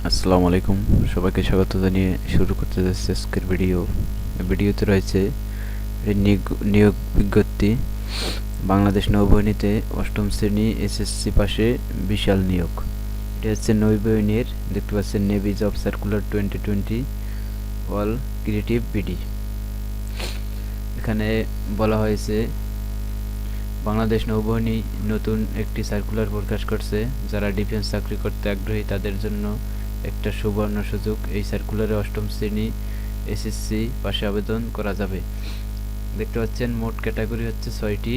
আসসালামু আলাইকুম, সবাইকে স্বাগত জানিয়ে শুরু করতে যাচ্ছি আজকের ভিডিওতে রয়েছে নিয়োগ বিজ্ঞপ্তি। বাংলাদেশ নৌবাহিনীতে অষ্টম শ্রেণী এসএসসি পাশে বিশাল নিয়োগ। এটা হচ্ছে নৌবাহিনীর, দেখতে পাচ্ছেন navy job circular 2020 all creative BD. এখানে বলা হয়েছে বাংলাদেশ নৌবাহিনী নতুন একটি সার্কুলার প্রকাশ করছে। যারা ডিফেন্স চাকরি করতে আগ্রহী তাদের জন্য একটা সুবর্ণ সুযোগ। এই সার্কুলারে অষ্টম শ্রেণী এসএসসি পাশে আবেদন করা যাবে। দেখতে পাচ্ছেন মোট ক্যাটাগরি হচ্ছে 6টি,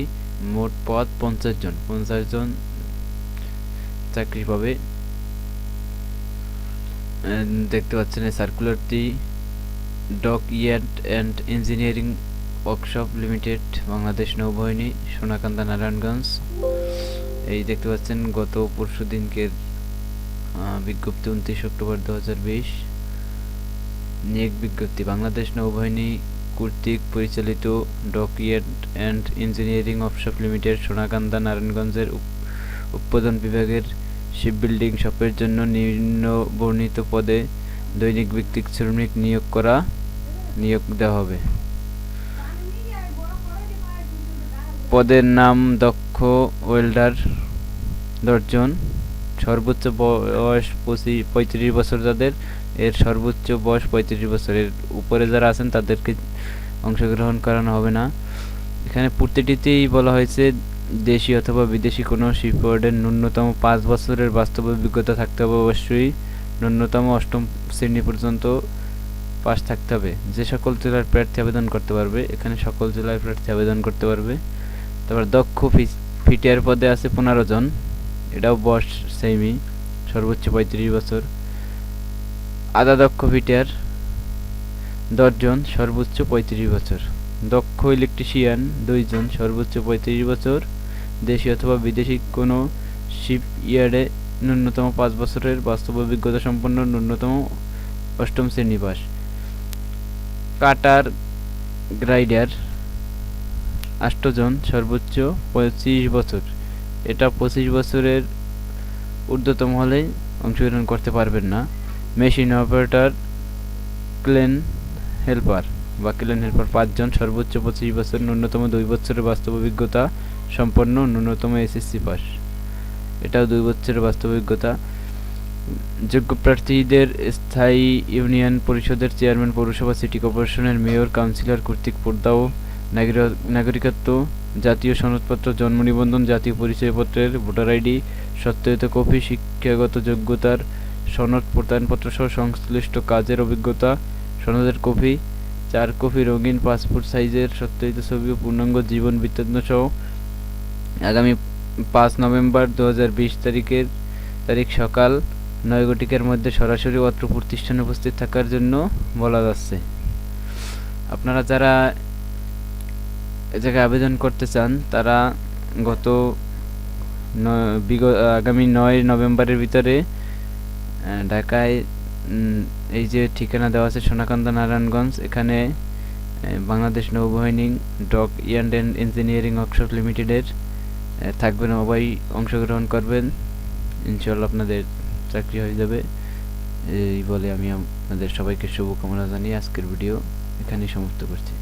মোট পদ 50 জন। 50 জন চাকরি পাবে। দেখতে পাচ্ছেন এই সার্কুলারটি dockyard and engineering workshop limited, Bangladesh নৌবাহিনী, সোনাকান্দা, নারায়ণগঞ্জ। এই দেখতে পাচ্ছেন গত পরশু দিনকের বিজ্ঞপ্তি 29 অক্টোবর 2020। নিয়োগ বিজ্ঞপ্তি বাংলাদেশ নৌবাহিনী কর্তৃক পরিচালিত dockyard and engineering workshop limited, Sonakanda, নারায়ণগঞ্জের উৎপাদন বিভাগের শিপ বিল্ডিং শপের জন্য নিম্ন বর্ণিত পদে দৈনিক ভিত্তিক শ্রমিক নিয়োগ দেওয়া হবে। পদের নাম দক্ষ ওয়েল্ডার 10 জন। সর্বোচ্চ বয়স 35 বছর যাদের, এর সর্বোচ্চ বয়স 35 বছরের উপরে যারা আছেন তাদেরকে অংশগ্রহণ করানো হবে না। এখানে প্রতিটিতেই বলা হয়েছে দেশি অথবা বিদেশি কোনো শিপইয়ার্ডের ন্যূনতম 5 বছরের বাস্তব অভিজ্ঞতা থাকতে হবে। অবশ্যই ন্যূনতম অষ্টম শ্রেণী পর্যন্ত পাস থাকতে হবে। যে সকল জেলার প্রার্থী আবেদন করতে পারবে, এখানে সকল জেলার প্রার্থী আবেদন করতে পারবে। তারপর দক্ষ ফিটার পদে আছে 15 জন, এটাও বয়স সেমই, সর্বোচ্চ 35 বছর। আধা দক্ষ ফিটার 10 জন, সর্বোচ্চ 35 বছর। দক্ষ ইলেকট্রিশিয়ান 2 জন, সর্বোচ্চ 35 বছর। দেশি অথবা বিদেশি কোনো শিপ ইয়ার্ডে ন্যূনতম 5 বছরের বাস্তব অভিজ্ঞতা সম্পন্ন, ন্যূনতম অষ্টম শ্রেণী পাস। কাটার গ্রাইডার 8 জন, সর্বোচ্চ 25 বছর। এটা 25 বছরের ঊর্ধ্বতম হলে অংশগ্রহণ করতে পারবেন না। মেশিন অপারেটর ক্লেন হেল্পার 5 জন, সর্বোচ্চ 25 বছর, ন্যূনতম 2 বছরের বাস্তব অভিজ্ঞতা সম্পন্ন, ন্যূনতম এসএসসি পাস। এটাও 2 বছরের বাস্তব অভিজ্ঞতা। যোগ্য প্রার্থীদের স্থায়ী ইউনিয়ন পরিষদের চেয়ারম্যান, পৌরসভা, সিটি কর্পোরেশনের মেয়র, কাউন্সিলর কর্তৃক পর্দা ও নাগরিকত্ব, জাতীয় সনদপত্র, জন্ম নিবন্ধন, জাতীয় পরিচয়পত্রের ভোটার আইডি সত্যায়িত কপি, শিক্ষাগত যোগ্যতার সনদ প্রত্যয়নপত্র সহ সংশ্লিষ্ট কাজের অভিজ্ঞতা সনদের কপি, 4 কপি রঙিন পাসপোর্ট সাইজের সত্যায়িত ছবি ও পূর্ণাঙ্গ জীবন বৃত্তান্ত সহ আগামী 5 নভেম্বর 2020 তারিখ সকাল 9 মধ্যে সরাসরি অত্র প্রতিষ্ঠানে উপস্থিত থাকার জন্য বলা যাচ্ছে। আপনারা যারা এ জায়গায় আবেদন করতে চান তারা আগামী 9 নভেম্বরের ভিতরে ঢাকায় এই যে ঠিকানা দেওয়া আছে সোনাকান্দা, নারায়ণগঞ্জ, এখানে বাংলাদেশ নৌবাহিনী dockyard and engineering workshop লিমিটেডের থাকবেন। সবাই অংশগ্রহণ করবেন, ইনশাআল্লাহ আপনাদের চাকরি হয়ে যাবে। এই বলে আমি আপনাদের সবাইকে শুভকামনা জানিয়ে আজকের ভিডিও এখানেই সমাপ্ত করছি।